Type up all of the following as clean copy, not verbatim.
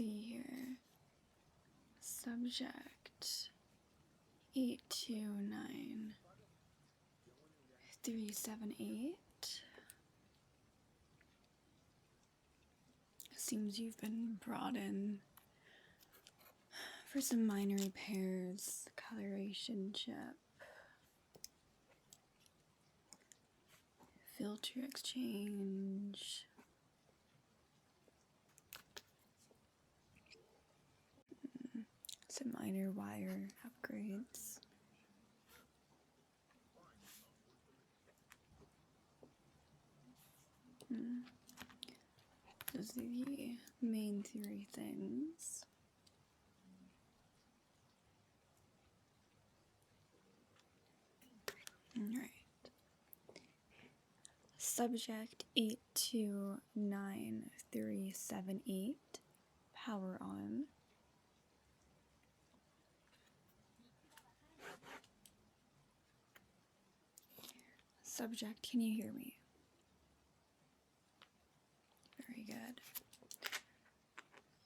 see here. Subject 829378. Seems you've been brought in for some minor repairs, coloration chip, filter exchange, some minor wire upgrades. Those are the main three things. Alright. Subject 829378, power on. Subject, can you hear me? Very good.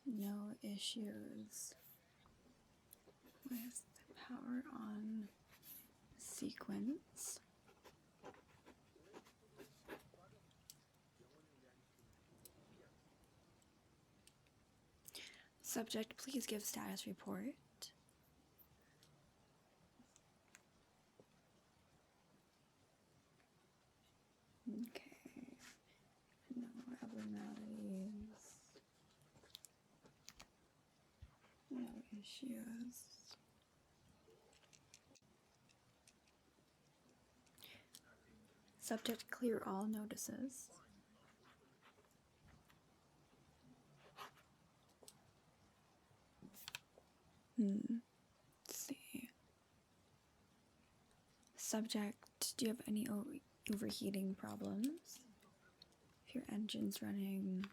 No issues with the power on sequence. Subject, please give status report. Okay. No abnormalities. No issues. Subject, clear all notices. Let's see. Subject, do you have any overheating problems? If your engine's running.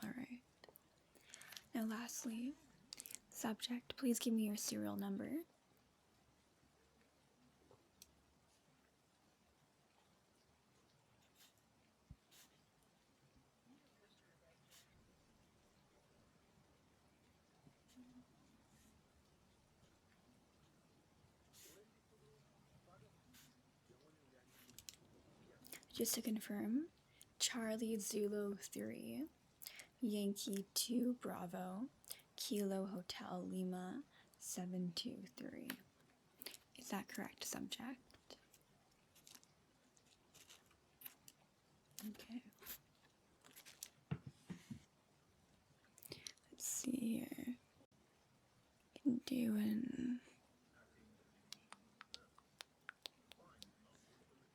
Alright. Now lastly, subject, please give me your serial number. Just to confirm, Charlie Zulu 3, Yankee 2 Bravo, Kilo Hotel Lima 723. Is that correct, subject? Okay. Let's see here. Can do an.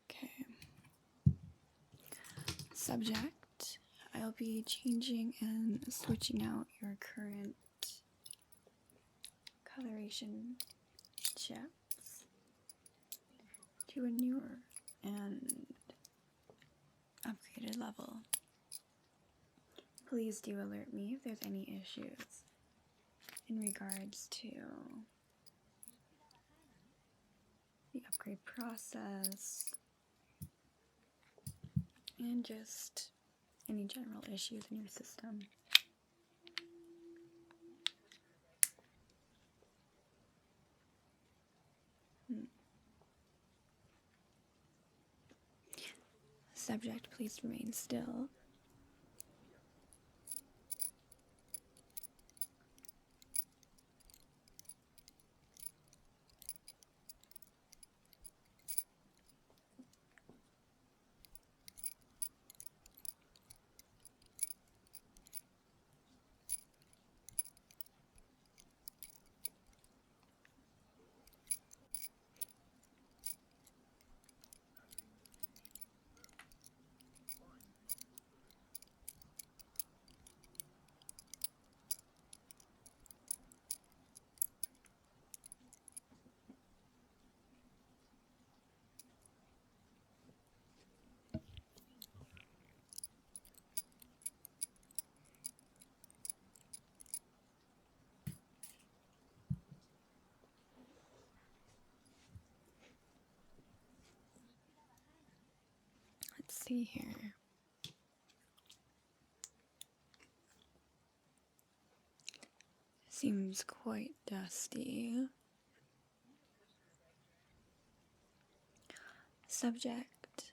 Okay. Subject, I'll be changing and switching out your current coloration chips to a newer and upgraded level. Please do alert me if there's any issues in regards to the upgrade process and just any general issues in your system. Subject, please remain still. see here. Seems quite dusty. Subject,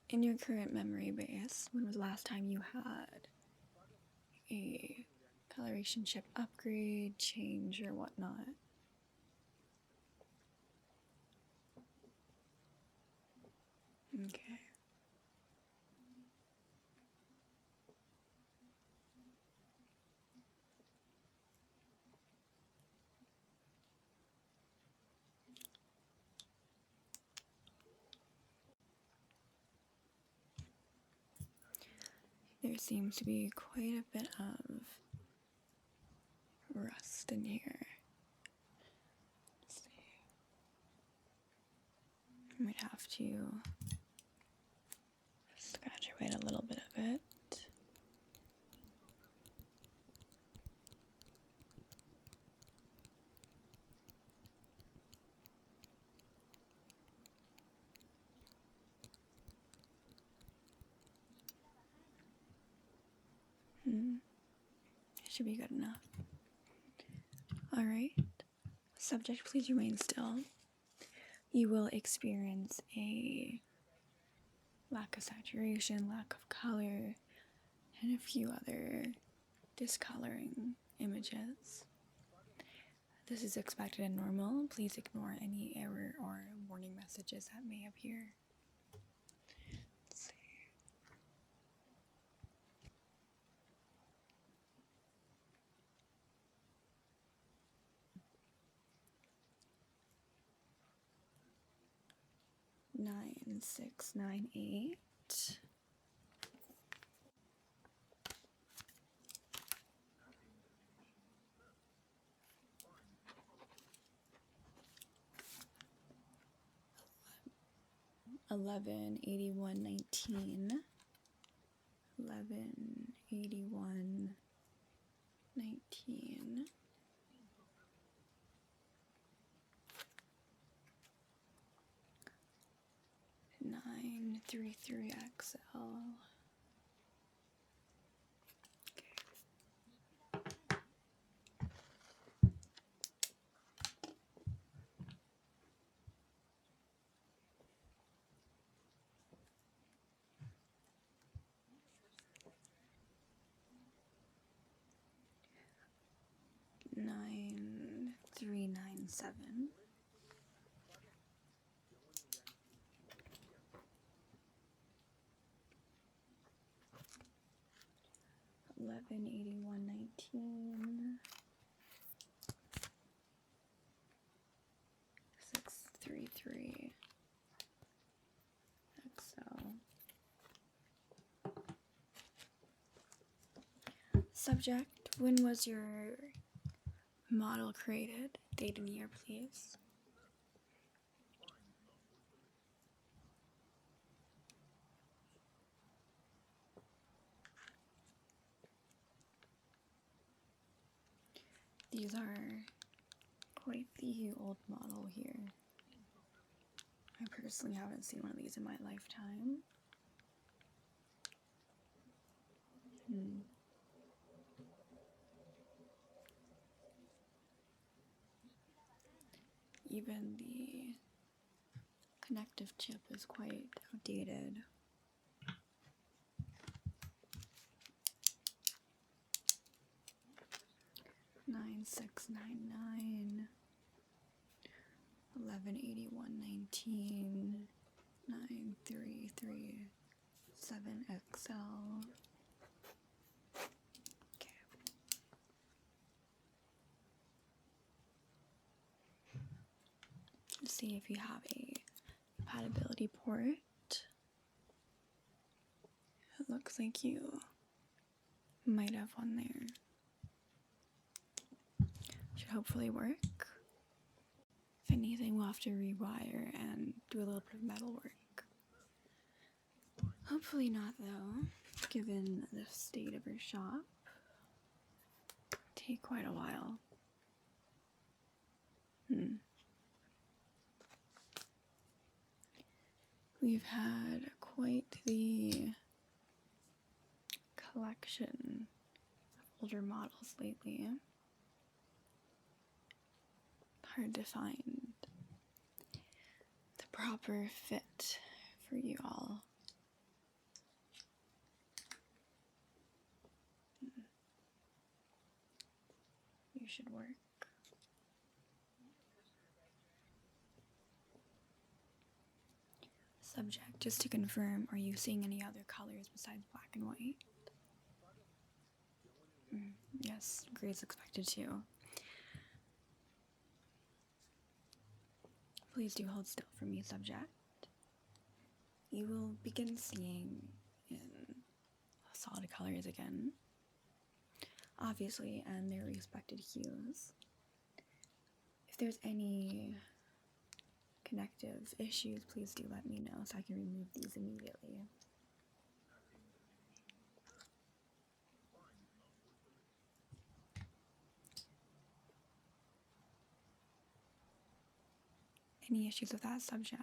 in your current memory base, when was the last time you had a coloration chip upgrade, change, or whatnot? Okay. There seems to be quite a bit of rust in here. Let's see. I might have to scratch away a little bit of it. Should be good enough. Alright. Subject, please remain still. You will experience a lack of saturation, lack of color, and a few other discoloring images. This is expected and normal. Please ignore any error or warning messages that may appear. Let's see. Nine, 6, 9, 8. 11, 81, 19. 11, 81, 19. 9, 3, 3 XL. 9, 3, 9, 7. 11, 81, 19. 6, 3, 3 XL. Subject, when was your model created? Date and year, please. These are quite the old model here. I personally haven't seen one of these in my lifetime. Even the connective chip is quite outdated. Nine, 6, 9, 9. 11, 81, 19. 9, 3, 3, 7 XL. Okay. Let's see if you have a compatibility port. It looks like you might have one there. Should hopefully work. If anything, we'll have to rewire and do a little bit of metal work. Hopefully not, though, given the state of your shop. Take quite a while. We've had quite the collection of older models lately. Hard to find the proper fit for you all. You should work. Subject, just to confirm, are you seeing any other colors besides black and white? Yes, gray is expected too. Please do hold still for me, subject. You will begin seeing in solid colors again, obviously, and their respected hues. If there's any connective issues, please do let me know so I can remove these immediately. Any issues with that subject?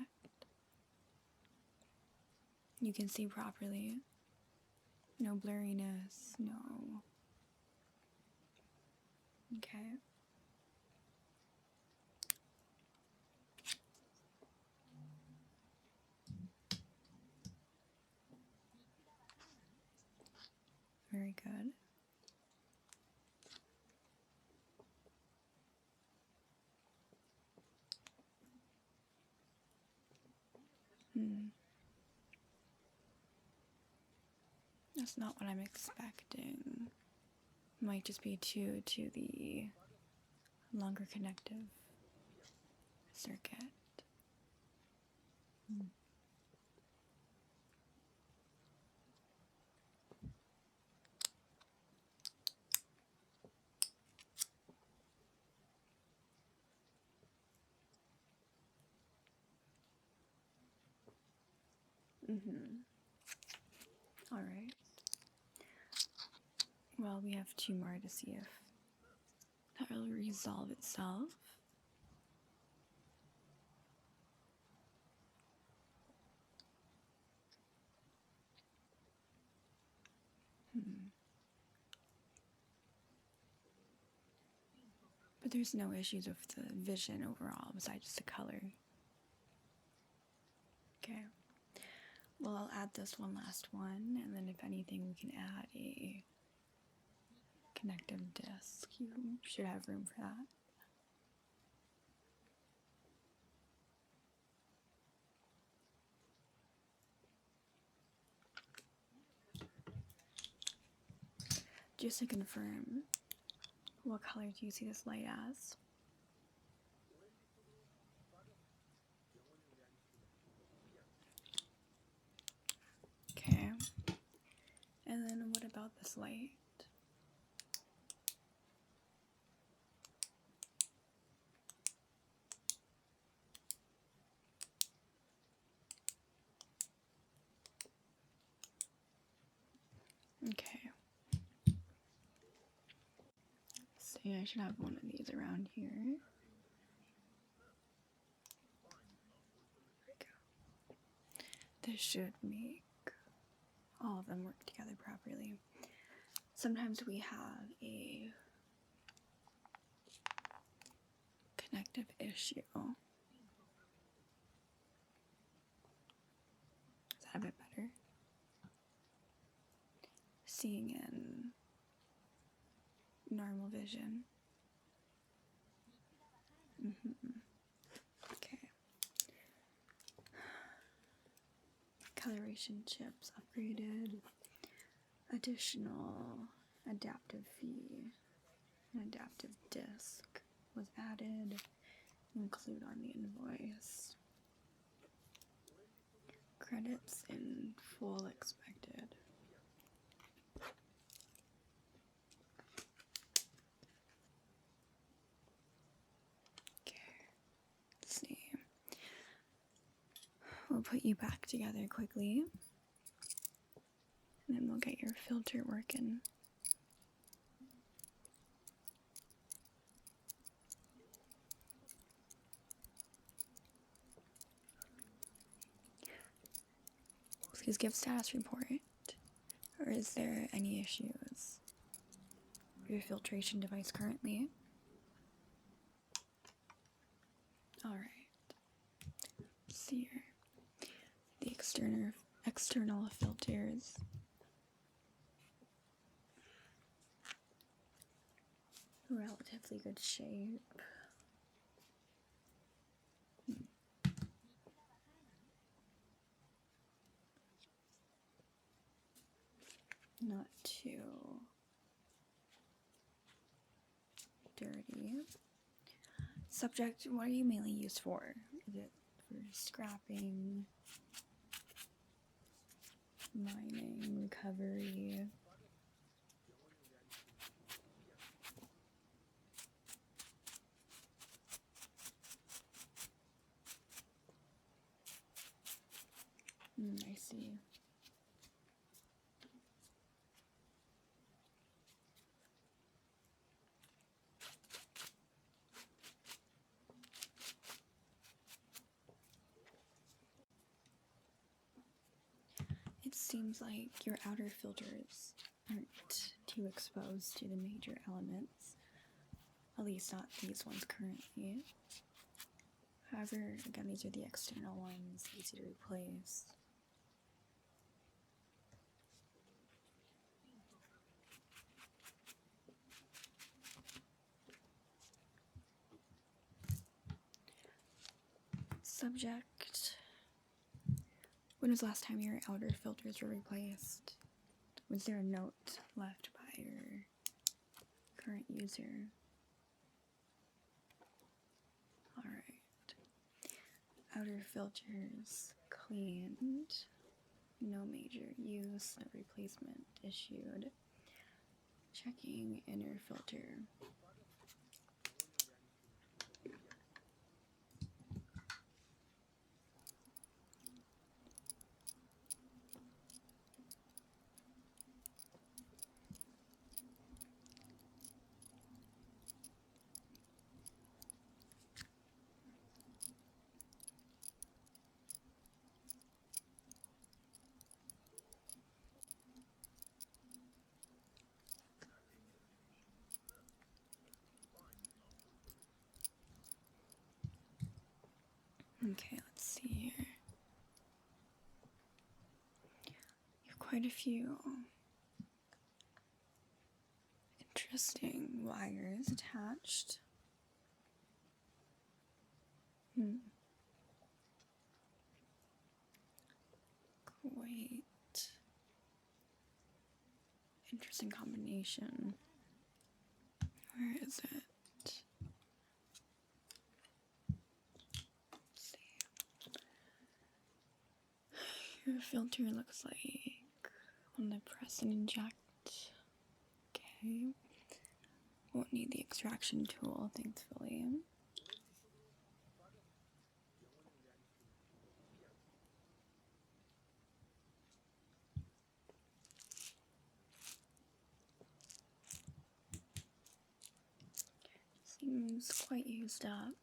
You can see properly. No blurriness, no. Okay. Very good. That's not what I'm expecting. Might just be due to the longer connective circuit. All right. Well, we have 2 more to see if that will resolve itself. But there's no issues with the vision overall besides just the color. Okay. Well, I'll add this one last one, and then if anything, we can add a connective disc. You should have room for that. Just to confirm, what color do you see this light as? Okay. And then what about this light? Okay. So I should have one of these around here. There we go. This should make all of them work together properly. Sometimes we have a connective issue. Is that a bit better? Seeing in normal vision. Okay. Coloration chips upgraded. Additional adaptive fee. An adaptive disc was added. Include on the invoice. Credits in full expected. Let's see. We'll put you back together quickly, and then we'll get your filter working. Please give status report. Or is there any issues with your filtration device currently? Alright. See here. The external filters. Relatively good shape. Not too dirty. Subject, what are you mainly used for? Is it for scrapping, mining, recovery? I see. It seems like your outer filters aren't too exposed to the major elements, at least not these ones currently. However, again, these are the external ones, easy to replace. Subject, when was the last time your outer filters were replaced? Was there a note left by your current user? Alright. Outer filters cleaned. No major use, no replacement issued. Checking inner filter. Okay, let's see here. You have quite a few interesting wires attached. Quite interesting combination. Where is it? Your filter looks like on the press and inject. Okay. Won't need the extraction tool, thankfully. Seems quite used up.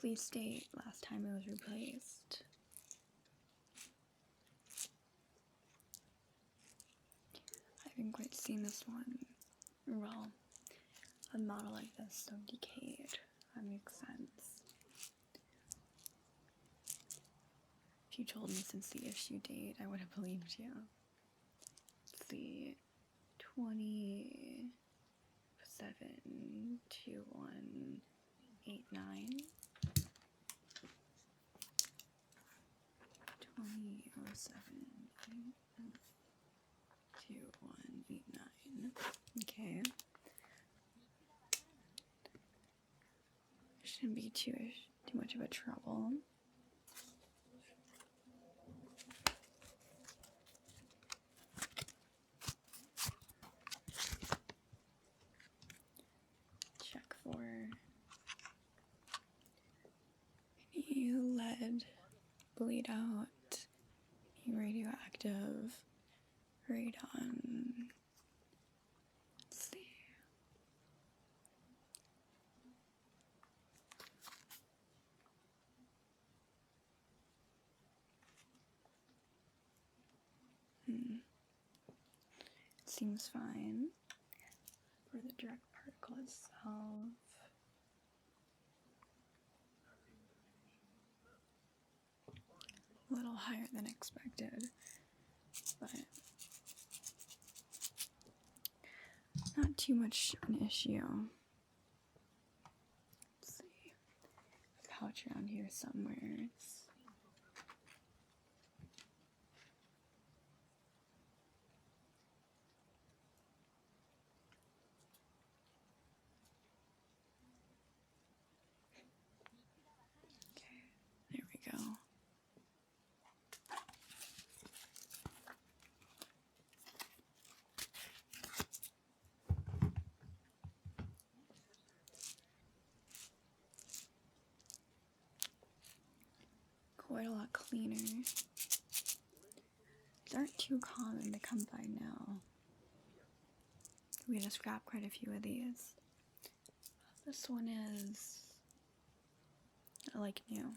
Please state last time it was replaced. I haven't quite seen this one. Well, a model like this so decayed. That makes sense. If you told me since the issue date, I would have believed you. Let's see. 272189. 20782189. Okay. Shouldn't be too much of a trouble. Check for any lead bleed out, any radioactive radon. Let's see. Seems fine. For the direct particle itself, a little higher than expected, but not too much of an issue. Let's see, pouch around here somewhere. Okay, there we go. Quite a lot cleaner. These aren't too common to come by now. We just scrapped quite a few of these. This one is like new.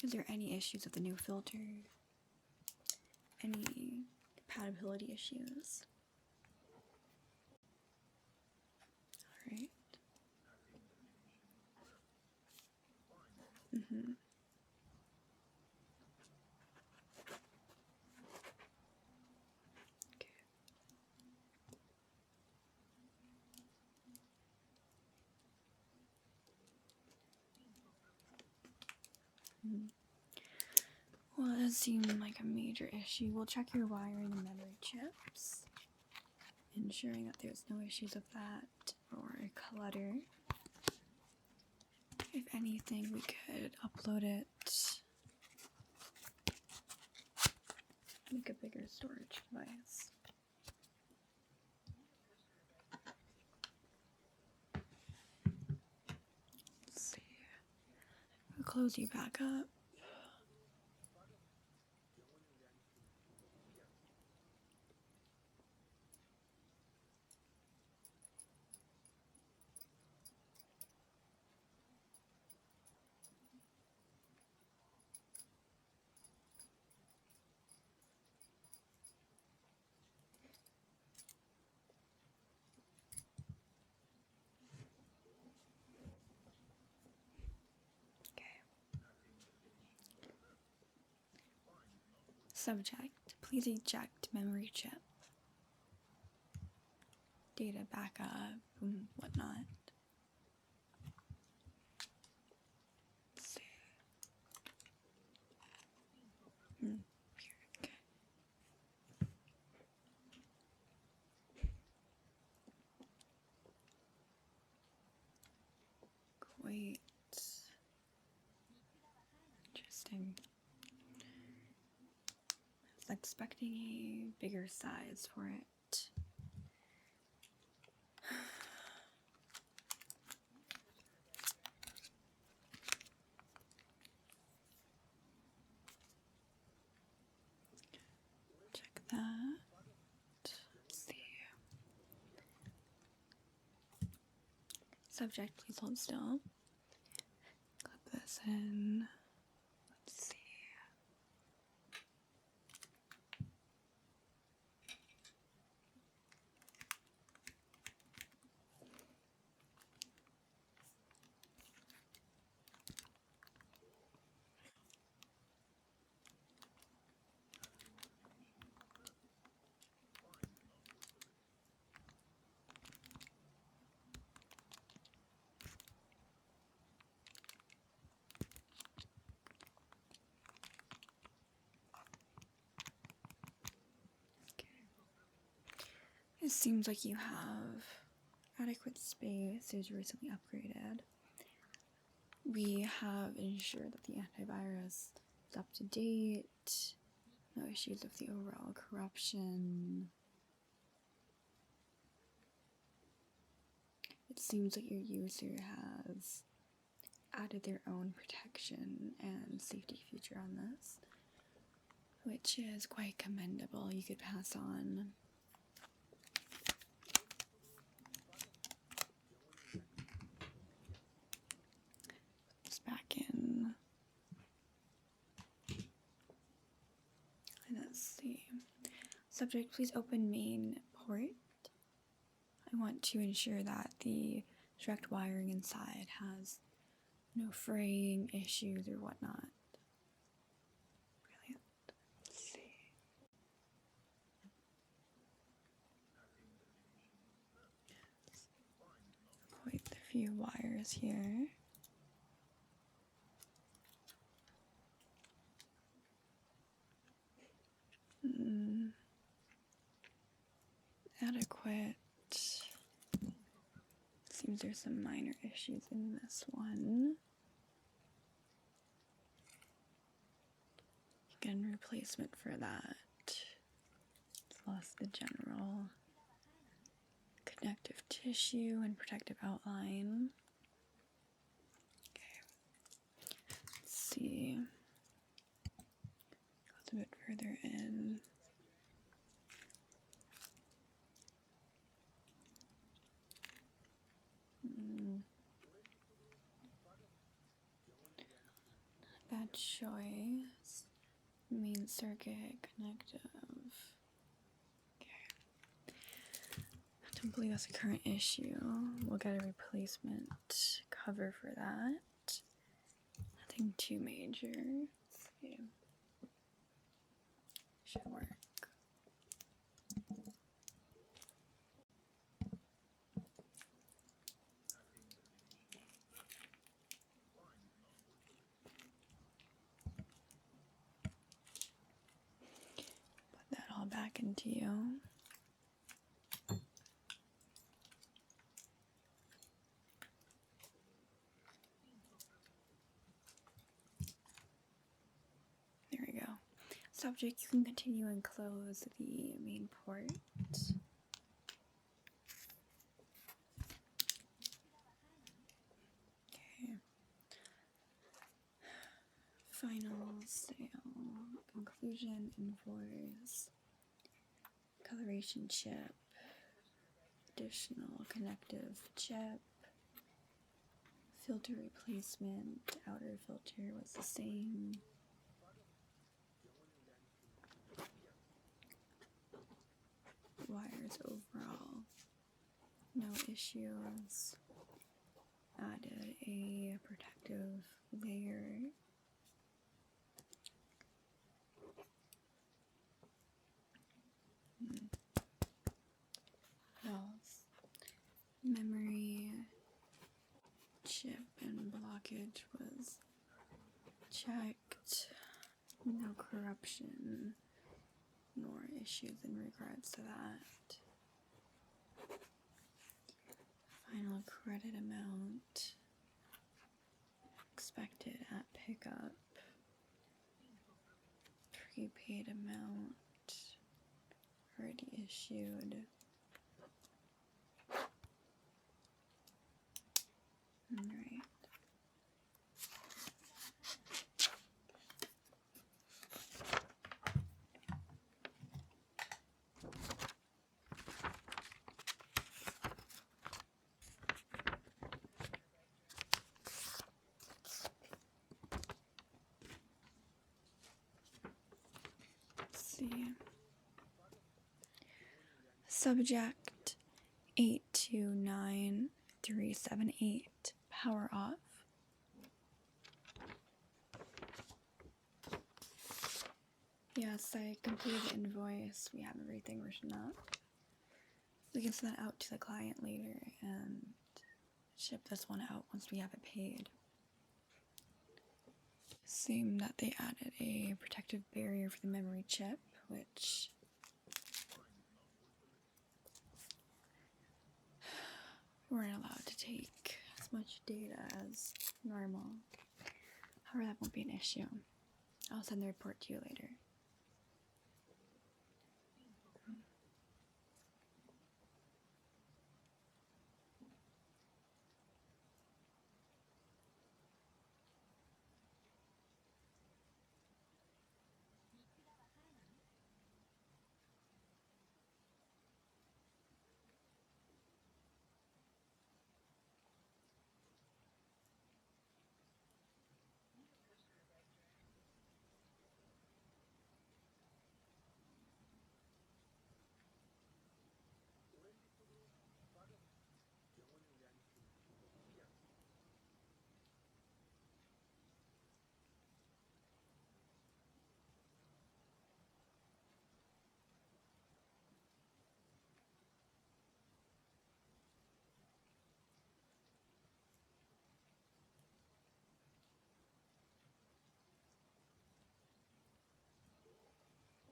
Is there any issues with the new filter? Any compatibility issues? Alright. Okay. Well, it does seem like a major issue. We'll check your wiring and memory chips, ensuring that there's no issues with that or clutter. If anything, we could upload it, make a bigger storage device. Let's see. We'll close you back up. Subject, please eject memory chip. Data backup and whatnot. Let's see. Here, okay. Quite interesting. I was expecting a bigger size for it. Check that. Let's see. Subject, please hold still. Clip this in. Let's see. It seems like you have adequate space. It was recently upgraded. We have ensured that the antivirus is up to date. No issues with the overall corruption. It seems like your user has added their own protection and safety feature on this, which is quite commendable. You could pass on. This back Subject, please open main port. I want to ensure that the direct wiring inside has no fraying issues or whatnot. Brilliant. Let's see. Quite a few wires here. Adequate. Seems there's some minor issues in this one. Again, replacement for that. Plus the general connective tissue and protective outline. Okay. Let's see. Goes a bit further in. Bad choice. Main circuit connective. Okay. I don't believe that's a current issue. We'll get a replacement cover for that. Nothing too major. Let's see. Should work. Put that all back into you. There we go. Subject, you can continue and close the main port. Okay. Final sale, conclusion, invoice, coloration chip, additional connective chip, filter replacement, outer filter was the same. Wires overall, no issues. Added a protective layer. What else? Memory chip and blockage was checked. No corruption nor issues in regards to that. Final credit amount expected at pickup. Prepaid amount already issued. Alright. See. Subject 829378, power off. Yes, I completed the invoice. We have everything written up. We can send that out to the client later and ship this one out once we have it paid. Seemed that they added a protective barrier for the memory chip, which we weren't allowed to take as much data as normal. However, that won't be an issue. I'll send the report to you later.